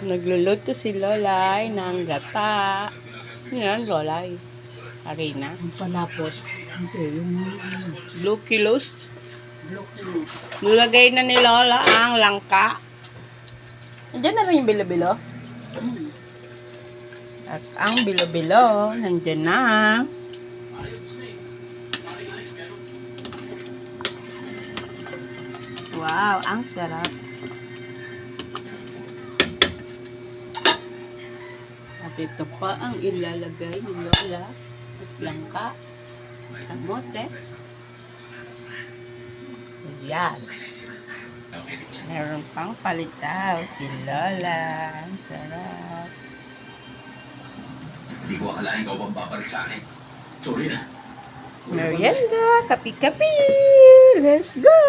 Nagluluto si Lolay ng gata. Yan, Lolay. Harina. Ang palapot. Hindi, yung Blue kilos. blue. Nilagay na ni Lola ang langka. Nandiyan na rin yung bilo-bilo. At ang bilo-bilo, nandiyan na. Wow, ang sarap. At ito pa ang ilalagay ni Lola. At langka. Kamote. Yan. Meron pang palitaw si Lola. Ang sarap. Hindi ko akalain ikaw bang papalit sa akin. Sorry na. Merienda, kapi-kapi. Let's go!